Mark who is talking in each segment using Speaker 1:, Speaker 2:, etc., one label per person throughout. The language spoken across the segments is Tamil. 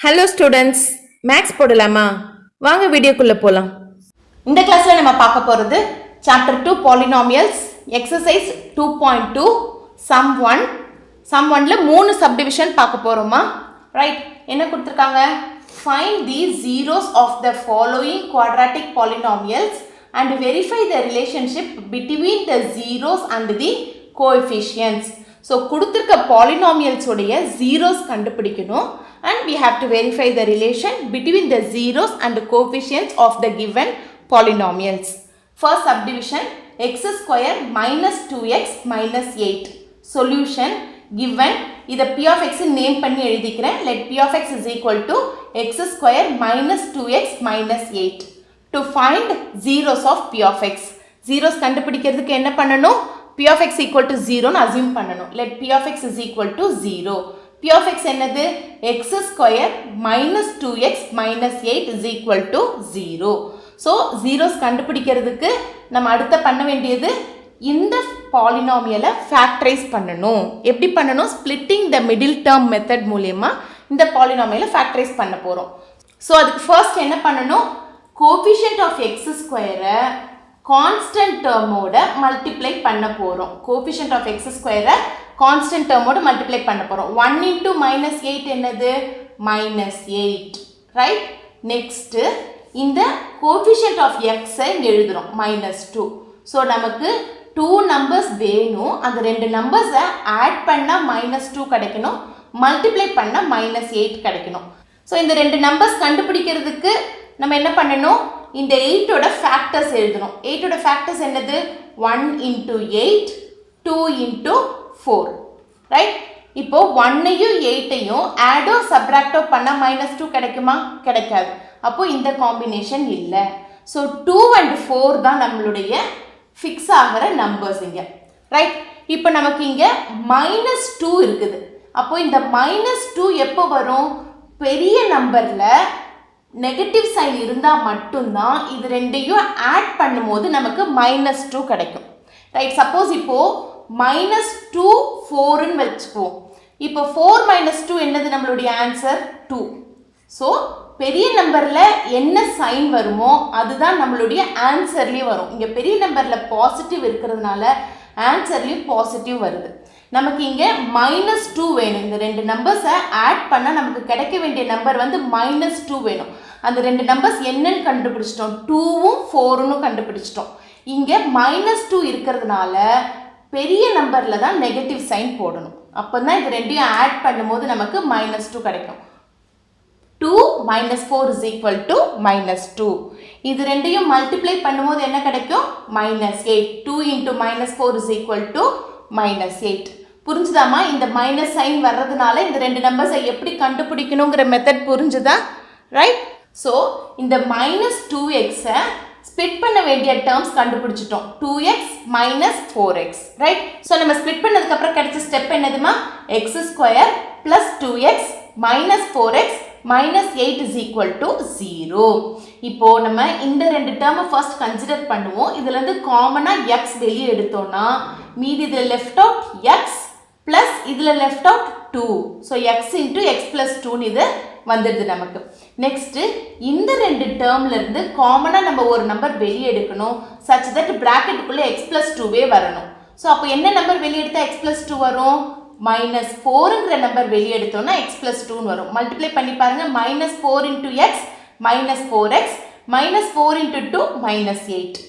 Speaker 1: ஹலோ ஸ்டூடெண்ட்ஸ், மேக்ஸ் போடலாமா? வாங்க வீடியோக்குள்ள போலாம்.
Speaker 2: இந்த கிளாஸ்ல நம்ம பார்க்க போறது chapter 2 polynomials exercise 2.2 sum 1. Sum 1ல மூணு சப்டிவிஷன் பார்க்க போறோமா? ரைட், என்ன கொடுத்திருக்காங்க? Find the zeros of the following quadratic polynomials and verify the relationship between the zeros and the coefficients. So கொடுத்திருக்க பாலினாமியல்ஸ் உடைய zeros கண்டுபிடிக்கணும். And we have to verify the relation between the zeros and the coefficients of the given polynomials. First subdivision, x square minus 2x minus 8. Solution given, இதை p of x name பண்ணி எழுதிக்கிறேன். Let p of x is equal to x square minus 2x minus 8. To find zeros of p of x. Zeros கண்டுபிடிக்கிறதுக்கு என்ன பண்ணணும்? p of x equal to 0 னு assume பண்ணணும். Let p of x is equal to 0. p of x என்னது? x square minus 2x minus 8 is equal to 0. So, zeros கண்டுபிடிக்கிறதுக்கு நம்ம அடுத்த பண்ண வேண்டியது இந்த பாலினாமியலை ஃபேக்டரைஸ் பண்ணணும். எப்படி பண்ணணும்? ஸ்பிளிட்டிங் த மிடில் டேர்ம் மெத்தட் மூலமா இந்த பாலினாமியலை ஃபேக்டரைஸ் பண்ண போகிறோம். ஸோ அதுக்கு ஃபர்ஸ்ட் என்ன பண்ணணும்? கோஎஃபிஷியன்ட் ஆஃப் எக்ஸ் ஸ்கொயரை கான்ஸ்டன்ட் டேர்மோட மல்டிப்ளை பண்ண போகிறோம். கோஎஃபிஷியன்ட் ஆஃப் எக்ஸ் ஸ்கொயரை கான்ஸ்டன்ட் டேர்மோட மல்டிப்ளை பண்ண போகிறோம். 1 into minus 8 என்னது? minus 8. ரைட், நெக்ஸ்ட்டு இந்த கோஎஃபிஷியன்ட் ஆஃப் எக்ஸை எழுதுகிறோம் minus 2. ஸோ நமக்கு 2 நம்பர்ஸ் வேணும். அந்த ரெண்டு நம்பர்ஸை ஆட் பண்ணால் minus 2 கிடைக்கணும், மல்டிப்ளை பண்ணால் minus 8 கிடைக்கணும். ஸோ இந்த ரெண்டு நம்பர்ஸ் கண்டுபிடிக்கிறதுக்கு நம்ம என்ன பண்ணணும்? இந்த 8ஓட ஃபேக்டர்ஸ் எழுதணும். 8ஓட ஃபேக்டர்ஸ் என்னது? 1 into 8, 2 into 4. ரைட், இப்போ 1ஐயும் 8ஐயும் ஆடோ சப்ராக்டோ பண்ணால் -2 கிடைக்குமா? கிடைக்காது. அப்போ இந்த காம்பினேஷன் இல்லை. ஸோ 2 and 4 தான் நம்மளுடைய ஃபிக்ஸ் ஆகிற நம்பர்ஸ் இங்கே. ரைட், இப்போ நமக்கு இங்கே -2 இருக்குது. அப்போ இந்த -2 எப்போ வரும்? பெரிய நம்பரில் நெகட்டிவ் சைன் இருந்தால் மட்டும்தான் இது ரெண்டையும் ஆட் பண்ணும்போது நமக்கு -2 கிடைக்கும். ரைட், சப்போஸ் இப்போது -2 4ன்னு வச்சுக்குவோம். இப்போ 4 - 2 என்னது? நம்மளுடைய ஆன்சர் 2. ஸோ பெரிய நம்பரில் என்ன சைன் வருமோ அதுதான் நம்மளுடைய ஆன்சர்லேயும் வரும். இங்கே பெரிய நம்பரில் பாசிட்டிவ் இருக்கிறதுனால ஆன்சர்லேயும் பாசிட்டிவ் வருது. நமக்கு இங்கே -2 வேணும். இந்த ரெண்டு நம்பர்ஸை ஆட் பண்ணால் நமக்கு கிடைக்க வேண்டிய நம்பர் வந்து -2 வேணும். அந்த ரெண்டு நம்பர்ஸ் என்னன்னு கண்டுபிடிச்சிட்டோம், 2வும் 4ன்னு கண்டுபிடிச்சிட்டோம். இங்கே -2 இருக்கிறதுனால பெரிய நம்பரில் தான் நெகட்டிவ் சைன் போடணும். அப்போ தான் இது ரெண்டையும் ஆட் பண்ணும்போது நமக்கு -2 கிடைக்கும். 2 - 4 is equal to -2. இது ரெண்டையும் மல்டிப்ளை பண்ணும்போது என்ன கிடைக்கும்? -8. 2 into -4 is equal to -8. புரிஞ்சுதாமா? இந்த மைனஸ் சைன் வர்றதுனால இந்த ரெண்டு நம்பர்ஸை எப்படி கண்டுபிடிக்கணுங்கிற மெத்தட் புரிஞ்சுதா? ரைட், ஸோ இந்த -2xை ஸ்பிளிட் பண்ண வேண்டிய டேர்ம்ஸ் கண்டுபிடிச்சிட்டோம். 2x minus 4x. Right, so நம்ம ஸ்பிளிட் பண்ணதுக்கப்புறம் கிடைச்ச ஸ்டெப் என்னதுமா? x square plus 2x minus 4x minus 8 is equal to 0. இப்போ நம்ம இந்த ரெண்டு டேர்மை ஃபர்ஸ்ட் கன்சிடர் பண்ணுவோம். இதுலேருந்து காமனாக x வெளியே எடுத்தோம்னா மீதி இதில் லெஃப்ட் அவுட் x ப்ளஸ் இதில் left out 2. So x into x plus 2ன்னு இது வந்துடுது நமக்கு. நெக்ஸ்ட்டு இந்த ரெண்டு டேர்ம்லேருந்து காமனாக நம்ம ஒரு நம்பர் வெளியே எடுக்கணும். சச் தட் ப்ராக்கெட்டுக்குள்ளே x plus 2வே வரணும். ஸோ அப்போ என்ன நம்பர் வெளியே எடுத்தால் x plus 2 வரும்? -4ங்கிற நம்பர் வெளியே எடுத்தோம்னா x plus 2ன்னு வரும். மல்டிப்ளை பண்ணி பாருங்கள். -4 into x minus 4x minus 4 into 2 -8.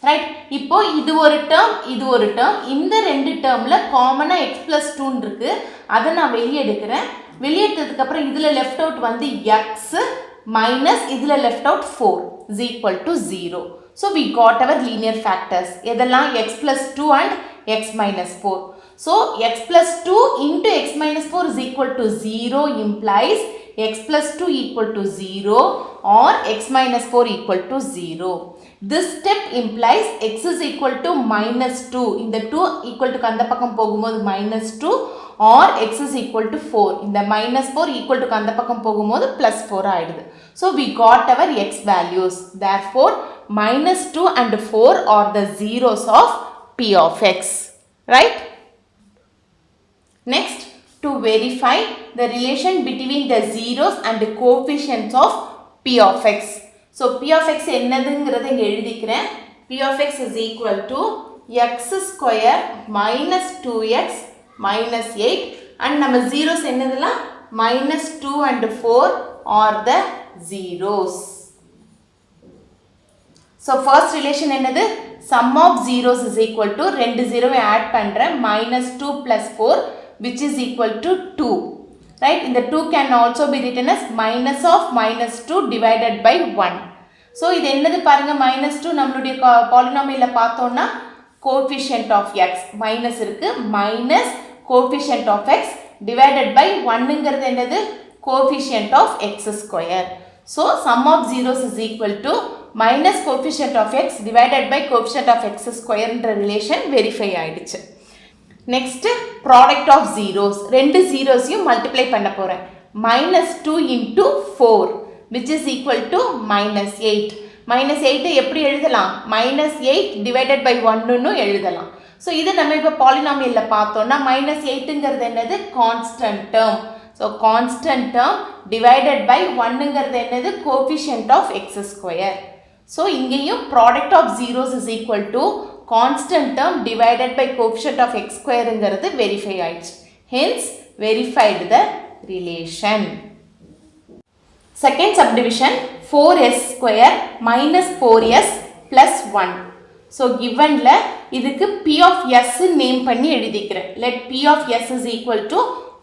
Speaker 2: Right, இப்போ இது ஒரு டேர்ம், இது ஒரு டேர்ம். இந்த ரெண்டு டேர்மில் காமனாக x plus 2ன்னு இருக்குது. அதை நான் வெளியே எடுக்கிறேன். வெளியே எடுத்ததுக்கப்புறம் இதில் லெஃப்ட் அவுட் வந்து x மைனஸ் இதில் left out 4 is equal to 0. So we got our linear factors. எதெல்லாம்? x plus 2 and x minus 4. So x plus 2 into x minus 4 is equal to 0 implies x plus 2 equal to 0 or x minus 4 equal to 0. This step implies x is equal to -2. இந்த 2 equal to அந்த பக்கம் போகும்போது -2 or x is equal to 4. இந்த -4 equal to அந்த பக்கம் போகும்போது +4 ஆயிடுது. So we got our x values. Therefore -2 and 4 are the zeros of p of x. Right? Next, to verify the relation between the zeros and the coefficients of p of x. So p of x என்னதுங்கிறத இங்க எழுதிக்கிறேன். p of x is equal to x square minus 2x minus 8 and நம்ம zeros என்னதுலாம் minus 2 and 4 are the zeros. So first relation என்னது sum of zeros is equal to ரெண்டு ஜீரோவை add பண்றேன் minus 2 plus 4 which is equal to 2. Right? இந்த 2 can also be written as minus of minus 2 divided by 1. So இது என்னது பாருங்க minus 2 நம்மளுடைய polynomial பார்த்தோம்னா coefficient of x minus இருக்கு minus coefficient of x divided by 1ங்கிறது என்னது coefficient of x square. So sum of zeros is equal to minus coefficient of x divided by coefficient of x square என்ற relation verify ஆயிடுச்சு. Next product of zeros ரெண்டு zeros-யும் multiply பண்ண போறேன் minus 2 into 4 which is equal to minus 8. minus 8 எப்படி எழுதலாம் minus 8 divided by 1ன்னு எழுதலாம். So இது நம்ம இப்போ polynomial பார்த்தோம்னா minus 8ங்கிறது என்னது constant term. So constant term divided by 1ங்கிறது என்னது coefficient of x square. So இங்கேயும் product of zeros is equal to constant term divided by coefficient of x squareங்கிறது verify ஆயிடுச்சு. Hence verified the relation. Second subdivision 4s square minus 4s plus 1. So givenல இதுக்கு p of s நேம் பண்ணி எழுதிக்கிறேன். Let p of s is equal to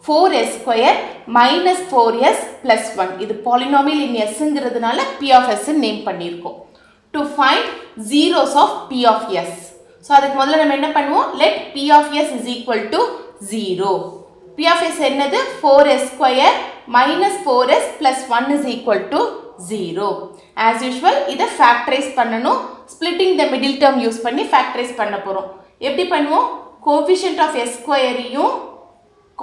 Speaker 2: 4s square minus 4s plus 1. இது polynomial in sங்கிறதுனால p of s name பண்ணியிருக்கோம். To find zeros of p of s. So அதுக்கு முதல்ல நம்ம என்ன பண்ணுவோம் let p of s is equal to 0. p of s என்னது 4s square minus 4s plus 1 is equal to 0. As usual இதை factorize பண்ணணும். Splitting the middle term use பண்ணி factorize பண்ண போறோம். எப்படி பண்ணுவோம் coefficient of s square-ஐயும்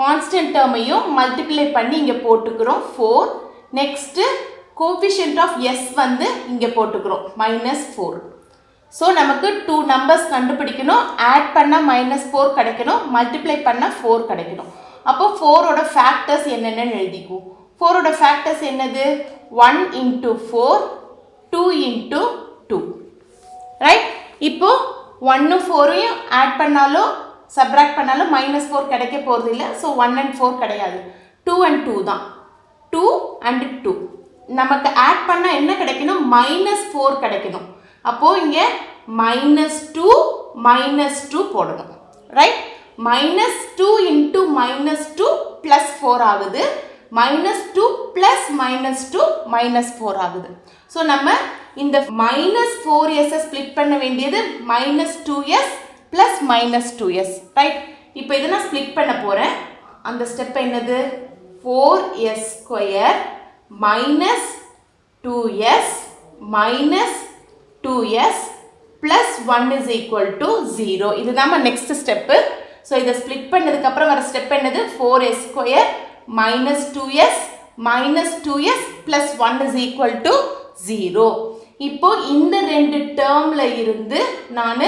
Speaker 2: constant term-ஐயும் multiply பண்ணி இங்க போட்டுக்கிறோம் 4. Next coefficient of s வந்து இங்க போட்டுக்கிறோம் minus 4. So நமக்கு 2 numbers கண்டுபிடிக்கணும் add பண்ணா minus 4 கிடைக்கணும் multiply பண்ணா 4 கிடைக்கணும். அப்போ 4 ஓட factors என்னென்னு எழுதிக்குவோம். 4 ஓட factors என்னது 1 into 4 2 into 2. Right? இப்போ 1 4-ஐயும் add பண்ணாலோ subtract பண்ணாலோ minus 4 கிடைக்க போறது இல்ல. So 1 and 4 கிடையாது 2 and 2 தான் 2 and 2. நமக்கு add பண்ணா என்ன கிடைக்கணும் minus 4 கிடைக்கணும். அப்போ இங்க minus 2 போடணும். Right? minus 2 into minus 2 plus 4 ஆகுது. minus 2 plus minus 2 minus 4 ஆகுது. So நம்ம இந்த minus 4s split பண்ண வேண்டியது minus 2s plus minus 2s. Right? இப்போ இதை நான் split பண்ண போறேன். அந்த ஸ்டெப் என்னது 4s square minus 2s minus 2s plus 1 is equal to 0. இது நம்ம next step. So இதை split பண்ணதுக்கு அப்புறம் வர ஸ்டெப் என்னது 4s square minus 2s minus 2s plus 1 is equal to 0. இப்போ இந்த ரெண்டு டேர்ம்ல இருந்து நான்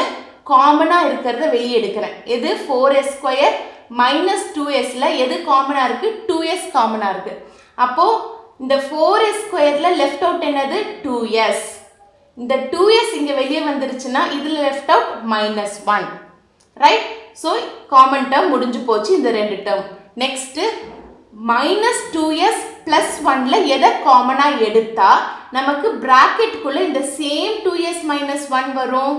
Speaker 2: காமனா இருக்கிறத வெளியே எடுக்கிறேன். எது 4s square minus 2sல எது காமனா இருக்கு 2s காமனா இருக்கு. அப்போ இந்த 4s squareல left out என்னது 2s. இந்த 2s இங்க வெளியே வந்துருச்சுன்னா இதுல left out minus 1. Right? So common term முடிஞ்சு போச்சு இந்த ரெண்டு term. Next minus 2s plus 1ல எதை காமனா எடுத்தா நமக்கு bracket குள்ள இந்த same 2s minus 1 வரும்.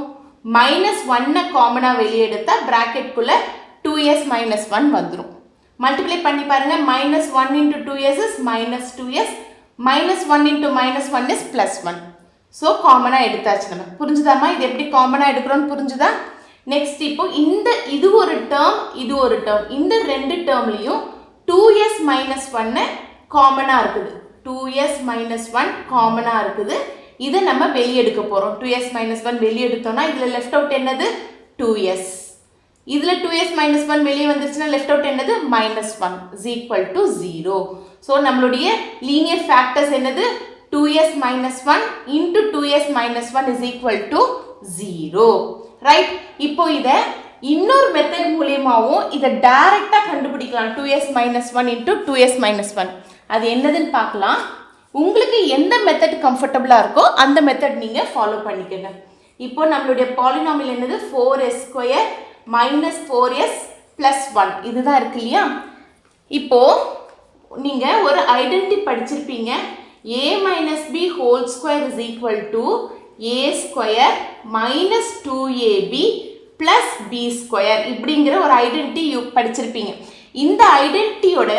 Speaker 2: minus 1 காமனா வெளியே எடுத்தா bracket குள்ள 2s minus 1 வந்துரும். multiply பண்ணி பாருங்க minus 1 into 2s is minus 2s minus 1 into minus 1 is plus 1. So காமனா எடுத்தாச்சு நம்ம. புரிஞ்சுதாமா இது எப்படி காமனா எடுக்கிறோம்னு புரிஞ்சுதா? நெக்ஸ்ட் இப்போ இந்த இது ஒரு டேர்ம் இது ஒரு டேர்ம் இந்த ரெண்டு டேர்ம்லயும் 2s minus 1 காமனா இருக்குது. 2s minus 1 காமனா இருக்குது. இதை நம்ம வெளியே எடுக்க போறோம். 2s minus 1 வெளியே எடுத்தோம்னா இதுல left out என்னது 2s. இதுல 2s minus 1 வெளியே வந்துருச்சுன்னா left out என்னது minus 1 is equal to 0. So நம்மளுடைய linear factors என்னது 2s minus 1 into 2s minus 1 is equal to 0. Right? இப்போ இதை இன்னொரு மெத்தட் மூலியமாகவும் இதை டைரெக்டாக கண்டுபிடிக்கலாம் 2s minus 1 into 2s minus 1. அது என்னதுன்னு பார்க்கலாம். உங்களுக்கு எந்த மெத்தட் கம்ஃபர்டபுளாக இருக்கோ அந்த மெத்தட் நீங்கள் ஃபாலோ பண்ணிக்கங்க. இப்போ நம்மளுடைய பாலினாமியல் என்னது 4s square minus 4s plus 1 இதுதான் இருக்கு இல்லையா. இப்போது நீங்கள் ஒரு ஐடென்டி படிச்சிருப்பீங்க. a minus b whole square is equal to a square minus 2ab plus b square இப்படிங்கிற ஒரு ஐடென்டி படிச்சிருப்பீங்க. இந்த ஐடென்டியோட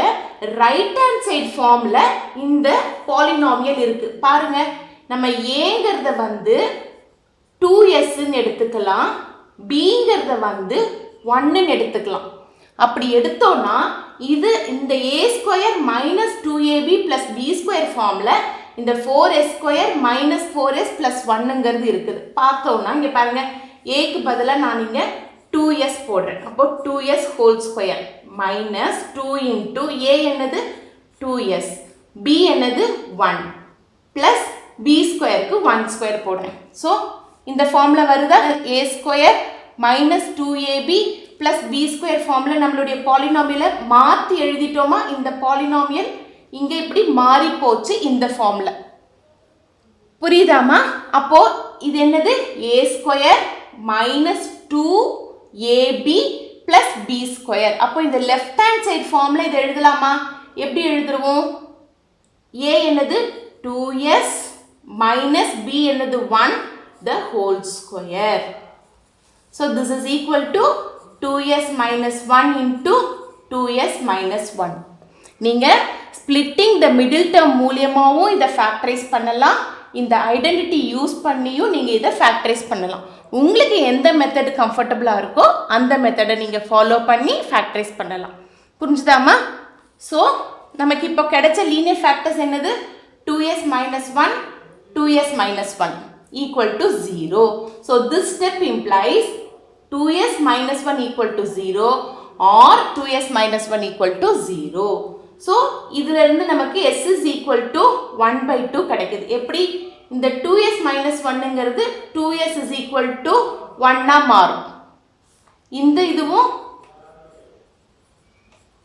Speaker 2: ரைட் ஹேண்ட் சைட் ஃபார்மில் இந்த பாலினாமியல் இருக்குது. பாருங்க, நம்ம ஏங்கிறத வந்து 2sன்னு எடுத்துக்கலாம், பிங்கிறத வந்து 1ன்னு எடுத்துக்கலாம். அப்படி எடுத்தோன்னா இது இந்த a square minus 2ab plus b square ஃபார்மில் இந்த 4s square minus 4s plus 1ங்கிறது இருக்குது. பார்த்தோன்னா இங்கே பாருங்கள், ஏக்கு பதிலாக நான் இங்கே 2s போடுறேன். அப்போ 2s whole square minus 2 into a என்னது 2s, b என்னது 1 ப்ளஸ் b ஸ்கொயருக்கு 1 ஸ்கொயர் போடுறேன். ஸோ இந்த ஃபார்மில் வருதா, a square minus 2ab plus b square ஃபார்மில் நம்மளுடைய பாலினாமியலை மாற்றி எழுதிட்டோமா. இந்த பாலினாமியல் இங்கே இப்படி மாறி போச்சு இந்த ஃபார்மில். புரியுதாமா? அப்போது இது என்னது a square minus 2ab plus b square. அப்போ இந்த லெஃப்ட் ஹேண்ட் சைட் ஃபார்மில் இதை எழுதலாமா? எப்படி எழுதுருவோம்? a என்னது 2s மைனஸ் b என்னது 1 the whole square. So this is equal to 2s minus 1 into 2s minus 1. நீங்கள் splitting the middle term மூலியமாகவும் இதை ஃபேக்டரைஸ் பண்ணலாம், இந்த ஐடென்டிட்டி யூஸ் பண்ணியும் நீங்கள் இதை ஃபேக்டரைஸ் பண்ணலாம். உங்களுக்கு எந்த மெத்தட் கம்ஃபர்டபுளாக இருக்கோ அந்த மெத்தடை நீங்கள் ஃபாலோ பண்ணி ஃபேக்டரைஸ் பண்ணலாம். புரிஞ்சுதாமா? ஸோ நமக்கு இப்போ கிடைச்ச லீனியர் ஃபேக்டர்ஸ் என்னது 2s minus 1 2s minus 1 equal to 0. So this step implies 2s minus 1 equal to 0 or 2s minus 1 equal to 0. So இதிலிருந்து நமக்கு s is equal to 1 by 2 கிடைக்குது. எப்படி? இந்த 2s minus 1ங்கிறது 2s is equal to 1 மாறும். இந்த இதுவும்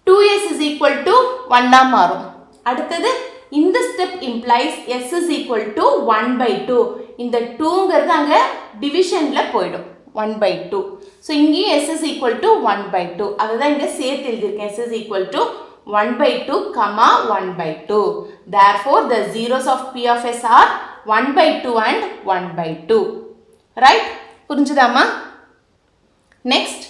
Speaker 2: 2s is equal to 1 மாறும். அடுத்தது இந்த step implies s is equal to 1 by 2. இந்த 2ங்கிறது அங்கே டிவிஷனில் போயிடும் 1 by 2. ஸோ இங்கேயும் s is equal to 1 by 2. அதுதான் இங்கே சேர்த்து எழுதியிருக்கேன். s is equal to 1 by 2, 1 by 2. Therefore, the zeros of P of S are 1 by 2 and 1 by 2. Right? புரிஞ்சுதாமா? Next,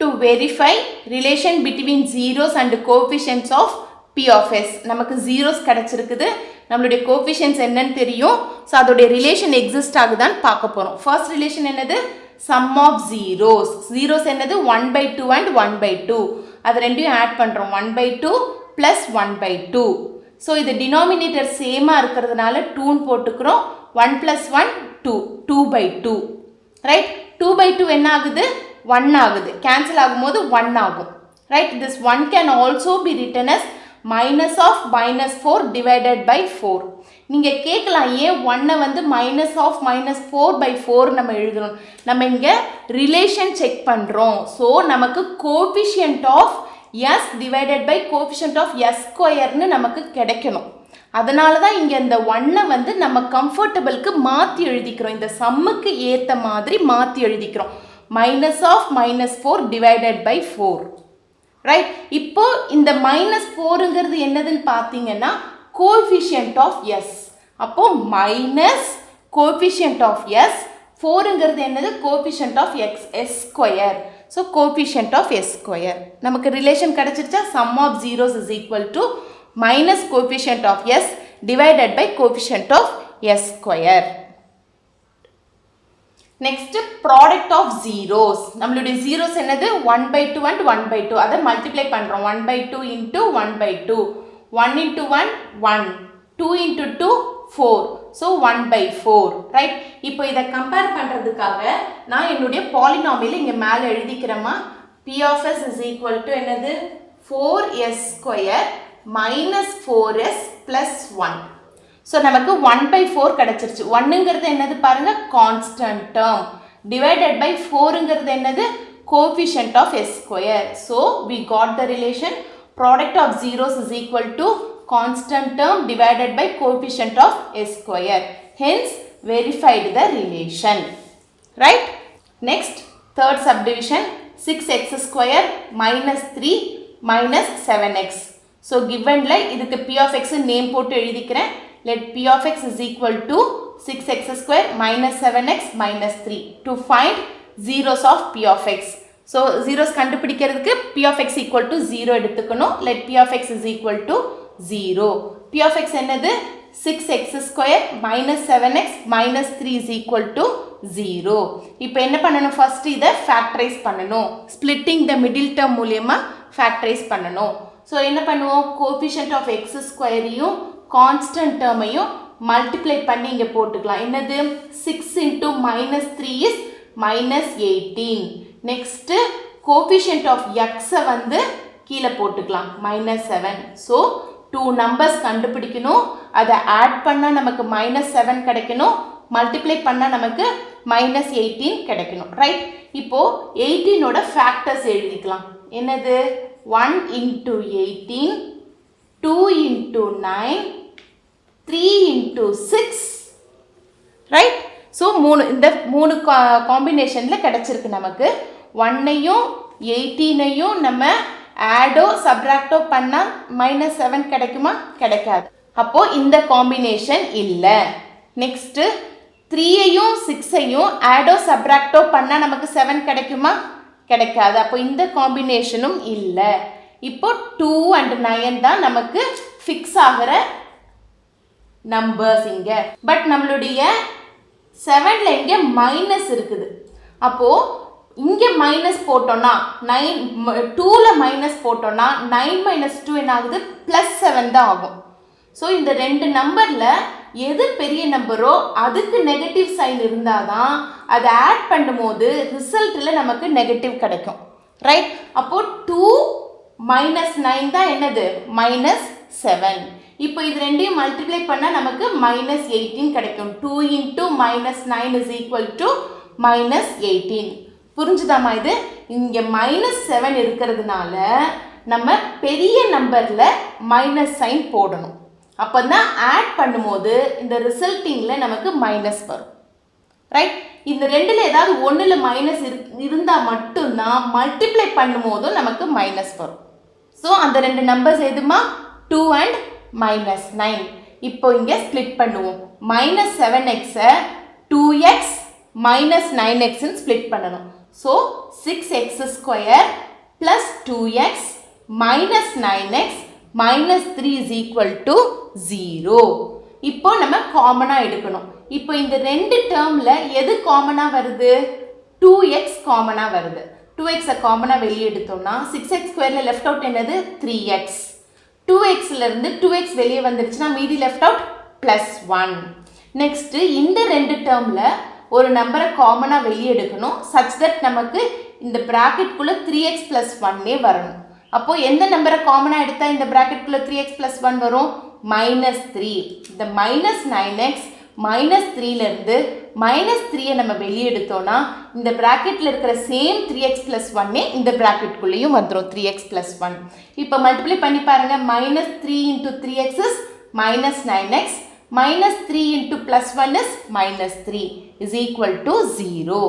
Speaker 2: to verify relation between zeros and coefficients of P of S. நமக்கு zeros கிடைச்சிருக்குது, நம்மளுடைய coefficients என்னன்னு தெரியும். ஸோ அதோடைய ரிலேஷன் எக்ஸிஸ்ட் ஆகுதான்னு பார்க்க போகிறோம். ஃபர்ஸ்ட் ரிலேஷன் என்னது? sum of zeros. zeros என்னது 1 by 2 and 1 by 2. அது ரெண்டையும் ஆட் பண்ணுறோம். 1 by 2 plus 1 by 2. ஸோ இது டினாமினேட்டர் சேமாக இருக்கிறதுனால 2ன்னு போட்டுக்கிறோம். 1 plus 1 2, 2 by 2. ரைட்? 2 by 2 என்ன ஆகுது? 1 ஆகுது. கேன்சல் ஆகும்போது 1 ஆகும். Right? this 1 can also be written as minus of minus 4 divided by 4. நீங்கள் கேட்கலாம், ஏன் 1 வந்து minus of minus 4 by 4 நம்ம எழுதணும்? நம்ம இங்கே ரிலேஷன் செக் பண்ணுறோம். ஸோ நமக்கு coefficient of s divided by coefficient of s ஸ்கொயர்னு நமக்கு கிடைக்கணும். அதனால தான் இங்கே இந்த 1 வந்து நம்ம கம்ஃபர்டபுளுக்கு மாற்றி எழுதிக்கிறோம். இந்த சம்முக்கு ஏற்ற மாதிரி மாற்றி எழுதிக்கிறோம். minus of minus 4 divided by 4. ரைட்? இப்போ இந்த மைனஸ் 4ங்கிறது என்னதுன்னு பார்த்தீங்கன்னா கோஎஃபிஷியன்ட் ஆஃப் எஸ். அப்போ மைனஸ் கோஎஃபிஷியன்ட் ஆஃப் எஸ், 4ங்கிறது என்னது? Coefficient of x, x square. So coefficient of x square. நமக்கு ரிலேஷன் கிடச்சிருச்சா? Sum of zeros is equal to minus coefficient of x divided by coefficient of x square. Next product of zeros. நம்மளுடைய ஜீரோஸ் என்னது? 1 by 2 and 1 by 2. அதை மல்டிப்ளை பண்ணுறோம். 1 by 2 into 1 by 2. 1 into 1 1, 2 into 2 4. So 1 by 4. ரைட்? இப்போ இதை கம்பேர் பண்ணுறதுக்காக நான் என்னுடைய பாலினாமியல் இங்கே மேலே எழுதிக்கிறேமா. P of S is equal to என்னது? 4s square minus 4s plus 1. So நமக்கு 1 by 4 கிடச்சிருச்சு. 1ங்கிறது என்னது பாருங்கள்? Constant term. டிவைடட் பை 4ங்கிறது என்னது? coefficient of s square. So we got the relation product of zeros is equal to constant term divided by coefficient of s square. Hence verified the relation. Right? Next, third subdivision, 6x square minus 3 minus 7x. So given like இதுக்கு p of x name போட்டு எழுதிக்கிறேன். Let p of x is equal to 6x square minus 7x minus 3 to find zeros of p of x. So zeros கண்டுபிடிக்கிறதுக்கு p of x equal to 0 எடுத்துக்கணும். Let p of x is equal to 0. p of x என்னது? 6x square minus 7x minus 3 is equal to 0. இப்போ என்ன பண்ணணும்? First இதை factorize பண்ணணும். Splitting the middle term மூலியமா factorize பண்ணணும். So என்ன பண்ணுவோம்? Coefficient of x square யும் constant term யும் multiply பண்ணி இங்க போட்டுக்கலாம். என்னது? 6 into minus 3 is minus 18. Next, coefficient of x வந்து கீழே போட்டுக்கலாம். minus 7. So, 2 numbers கண்டுபிடிக்கணும். அதை add பண்ணா நமக்கு minus 7 கிடைக்கணும். multiply பண்ணா நமக்கு minus 18 கிடைக்கணும். Right? இப்போ 18 ஓட factors எழுதிக்கலாம். என்னது? 1 into 18, 2 into 9, 3 into 6. Right? So, இந்த மூணு காம்பினேஷனில் கிடைச்சிருக்கு நமக்கு. 1ஐயும் 18ஐயும் நம்ம ஆடோ சப்ராக்டோ பண்ணால் minus 7 கிடைக்குமா? கிடைக்காது. அப்போ இந்த காம்பினேஷன் இல்லை. நெக்ஸ்ட்டு 3ஐயும் 6ஐயும் ஆடோ சப்ராக்டோ பண்ணால் நமக்கு 7 கிடைக்குமா? கிடைக்காது. அப்போ இந்த காம்பினேஷனும் இல்லை. இப்போ 2 and 9 தான் நமக்கு ஃபிக்ஸ் ஆகிற நம்பர்ஸ் இங்கே. பட் நம்மளுடைய 7ல இங்கே மைனஸ் இருக்குது. அப்போது இங்கே மைனஸ் போட்டோன்னா 2ல மைனஸ் போட்டோன்னா 9 minus 2 என்ன ஆகுது? ப்ளஸ் 7 தான் ஆகும். ஸோ இந்த ரெண்டு நம்பரில் எது பெரிய நம்பரோ அதுக்கு நெகட்டிவ் சைன் இருந்தால் தான் அதை ஆட் பண்ணும்போது ரிசல்ட்டில் நமக்கு நெகட்டிவ் கிடைக்கும். ரைட்? அப்போது 2 minus 9 தான் என்னது? minus 7. இப்போ இது ரெண்டையும் மல்டிப்ளை பண்ணால் நமக்கு minus 18 கிடைக்கும். 2 into minus 9 is equal to minus 18. புரிஞ்சுதாமா? இது இங்கே minus 7 இருக்கிறதுனால நம்ம பெரிய நம்பரில் மைனஸ் சைன் போடணும். அப்போ தான் ஆட் பண்ணும்போது இந்த ரிசல்ட்டிங்கில் நமக்கு மைனஸ் வரும். ரைட்? இந்த ரெண்டில் ஏதாவது ஒன்றில் மைனஸ் இருந்தால் மட்டும்தான் மல்டிப்ளை பண்ணும்போதும் நமக்கு மைனஸ் வரும். ஸோ அந்த ரெண்டு நம்பர்ஸ் எதுமா? 2 and minus 9. இப்போ இங்கே ஸ்ப்ளிட் பண்ணுவோம். minus 7xஐ 2x minus 9xன்னு ஸ்ப்ளிட் பண்ணணும். So 6x square plus 2x minus 9x minus 3 is equal to 0. இப்போ நம்ம காமனாக எடுக்கணும். இப்போ இந்த ரெண்டு டேர்மில் எது காமனாக வருது? 2x காமனாக வருது. 2xஐ காமனாக வெளியே எடுத்தோம்னா 6x ஸ்கொயரில் லெஃப்ட் அவுட் என்னது? 3x. 2xலேருந்து 2x வெளியே வந்துருச்சுன்னா மீதி லெஃப்ட் அவுட் ப்ளஸ் 1. நெக்ஸ்ட்டு இந்த ரெண்டு டேர்மில் ஒரு நம்பரை காமனாக வெளியே எடுக்கணும். சச் தட் நமக்கு இந்த ப்ராக்கெட்குள்ளே 3x + 1 வரணும். அப்போது எந்த நம்பரை காமனாக எடுத்தால் இந்த ப்ராக்கெட்குள்ளே 3x + 1 வரும்? -3. இந்த -9x -3லேருந்து -3ஐ நம்ம வெளியே எடுத்தோன்னா இந்த ப்ராக்கெட்டில் இருக்கிற சேம் 3x + 1 இந்த ப்ராக்கெட்குள்ளேயும் வந்துடும். 3x + 1. இப்போ மல்டிப்ளை பண்ணி பாருங்கள். -3 × 3x is -9x. -3 × +1 is -3 is equal to 0.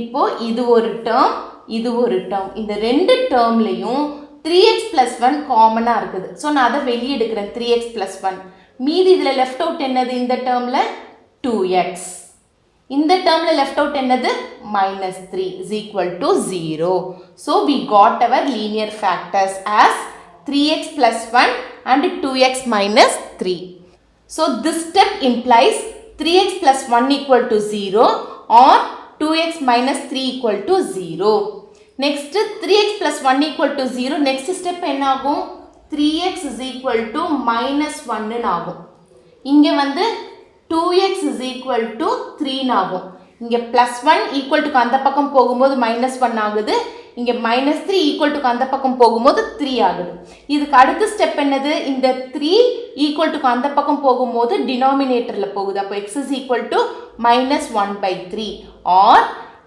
Speaker 2: இப்போ இது ஒரு டேர்ம், இது ஒரு டேர்ம். இந்த ரெண்டு டேர்ம்லையும் 3x + 1 காமனாக இருக்குது. ஸோ நான் அதை வெளியே எடுக்கிறேன். 3x + 1. மீதி இதில் லெஃப்ட் அவுட் என்னது? இந்த டேர்மில் 2x. இந்த டேர்மில் லெஃப்ட் அவுட் என்னது? -3 is equal to 0. So we got our linear factors as 3x + 1 and 2x - 3. So this step implies 3x + 1 equal to 0 or 2x - 3 equal to 0. Next 3x + 1 equal to 0. Next step என்ன ஆகும்? 3x is equal to -1 ஆகும். இங்கே வந்து 2x is equal to 3 ஆகும். இங்கே +1 equal to அந்த பக்கம் போகும்போது -1 ஆகுது. இங்கே -3 equal to அந்த பக்கம் போகும்போது 3 ஆகுது. இதுக்கு அடுத்த ஸ்டெப் என்னது? இந்த 3 equal to அந்த பக்கம் போகும்போது டினாமினேட்டரில் போகுது. அப்போ x is equal to -1/3 or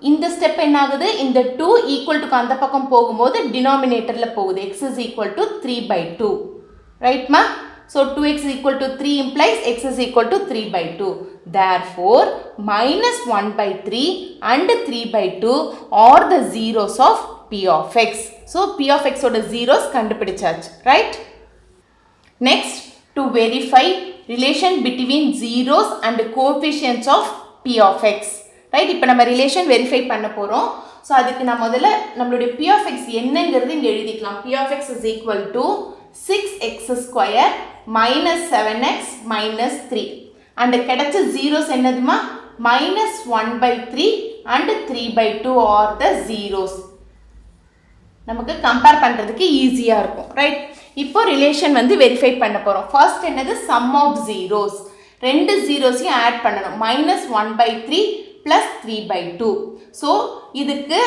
Speaker 2: இந்த ஸ்டெப் என்ன ஆகுது, இந்த 2 ஈக்குவல் டு அந்த பக்கம் போகும்போது டினாமினேட்டரில் போகுது. x is equal to 3/2. ரைட்மா? So 2x is equal to 3 implies x is equal to 3/2. Therefore, -1/3 and 3/2 are the zeros of p of x. So, p of x ஓட zeros கண்டுபிடிச்சாச்சு. Right? Next, to verify relation between zeros and coefficients of p of x. Right? இப்போ நம்ம ரிலேஷன் வெரிஃபை பண்ண போகிறோம். ஸோ அதுக்கு நான் முதல்ல நம்மளுடைய p of x என்னங்கிறது இங்கே எழுதிக்கலாம். p of x is equal to 6x² minus 7x minus 3. And கிடைச்ச zeros என்னதுமா? -1/3 and 3/2 are the zeros. நமக்கு கம்பேர் பண்ணுறதுக்கு ஈஸியாக இருக்கும். ரைட்? இப்போ ரிலேஷன் வந்து வெரிஃபை பண்ண போகிறோம். ஃபர்ஸ்ட் என்னது? Sum of zeros. ரெண்டு ஜீரோஸையும் ஆட் பண்ணணும். -1/3 + 3/2. ஸோ இதுக்கு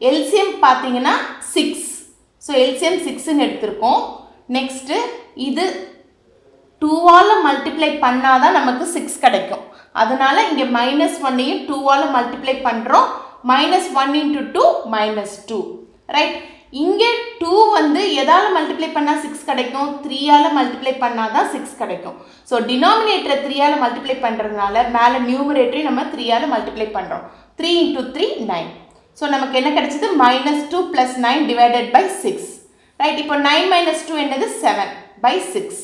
Speaker 2: எல்சிஎம் பார்த்தீங்கன்னா 6. ஸோ எல்சிஎம் 6ன்னு எடுத்திருக்கோம். நெக்ஸ்ட்டு இது 2ஆல் மல்டிப்ளை பண்ணால் தான் நமக்கு 6 கிடைக்கும். அதனால் இங்கே -1ஐயும் 2ஆல் மல்டிப்ளை பண்ணுறோம். -1 × 2 -2. ரைட்? இங்கே 2 வந்து எதால் மல்டிப்ளை பண்ணால் 6 கிடைக்கும்? 3ஆல் மல்டிப்ளை பண்ணால் தான் 6 கிடைக்கும். ஸோ டினாமினேட்டரை 3ஆல் மல்டிப்ளை பண்ணுறதுனால மேலே நியூமரேட்டரையும் நம்ம 3ஆல் மல்டிப்ளை பண்ணுறோம். 3 × 3 9. ஸோ நமக்கு என்ன கிடைச்சது? -2 + 9 divided by 6. ரைட்? இப்போ 9 - 2 என்னது? 7/6.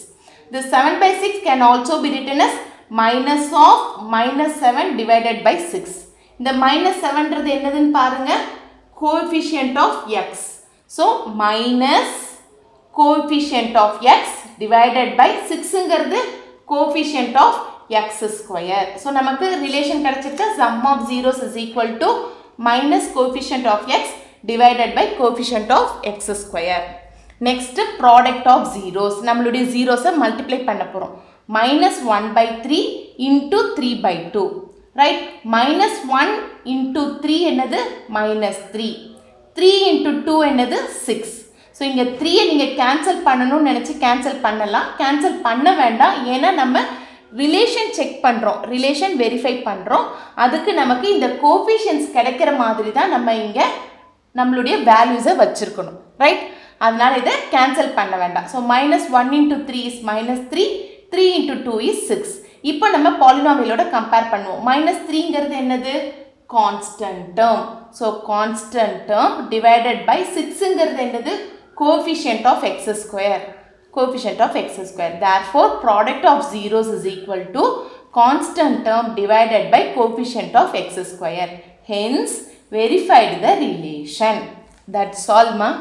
Speaker 2: This 7/6 can also be written as minus of -7 divided by 6. இந்த -7ன்றது என்னதுன்னு பாருங்க? coefficient of x. So minus coefficient of x divided by 6ங்கிறது coefficient of x square. So நமக்கு relation கிடைச்சிருக்க sum of zeros is equal to minus coefficient of x divided by coefficient of x square. Next, product of zeros. நம்மளுடைய zeros multiply பண்ண போகிறோம். -1/3 into 3/2. Right? -1 into 3 என்னது? -3. 3 into 2 என்னது? 6. ஸோ இங்கே 3ஐ நீங்கள் கேன்சல் பண்ணணும்னு நினச்சி கேன்சல் பண்ணலாம். கேன்சல் பண்ண வேண்டாம். ஏன்னா நம்ம ரிலேஷன் செக் பண்ணுறோம், ரிலேஷன் வெரிஃபை பண்ணுறோம். அதுக்கு நமக்கு இந்த கோஃபிஷியன்ஸ் கிடைக்கிற மாதிரி தான் நம்ம இங்கே நம்மளுடைய வேல்யூஸை வச்சுருக்கணும். ரைட்? அதனால் இதை கேன்சல் பண்ண வேண்டாம். So -1 × 3 is -3, 3 × 2 is 6. இப்போ நம்ம பாலினாமியலோட கம்பேர் பண்ணுவோம். -3ங்கிறது என்னது? Constant term. So constant term divided by 6ங்கிறது என்னது? Coefficient of x square. coefficient of x square. Therefore, product of zeros is equal to constant term divided by coefficient of x square. Hence, verified the relation. That's all, ma.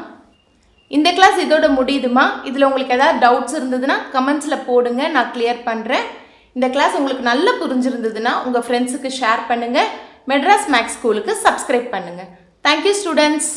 Speaker 2: இந்த கிளாஸ் இதோட முடியுதுமா. இதில் உங்களுக்கு ஏதாவது டவுட்ஸ் இருந்ததுன்னா கமெண்ட்ஸில் போடுங்க, நான் கிளியர் பண்ணுறேன். இந்த கிளாஸ் உங்களுக்கு நல்லா புரிஞ்சிருந்ததுன்னா உங்கள் ஃப்ரெண்ட்ஸுக்கு ஷேர் பண்ணுங்கள். மெட்ராஸ் மேக்ஸ் ஸ்கூலுக்கு சப்ஸ்கிரைப் பண்ணுங்கள். Thank you students.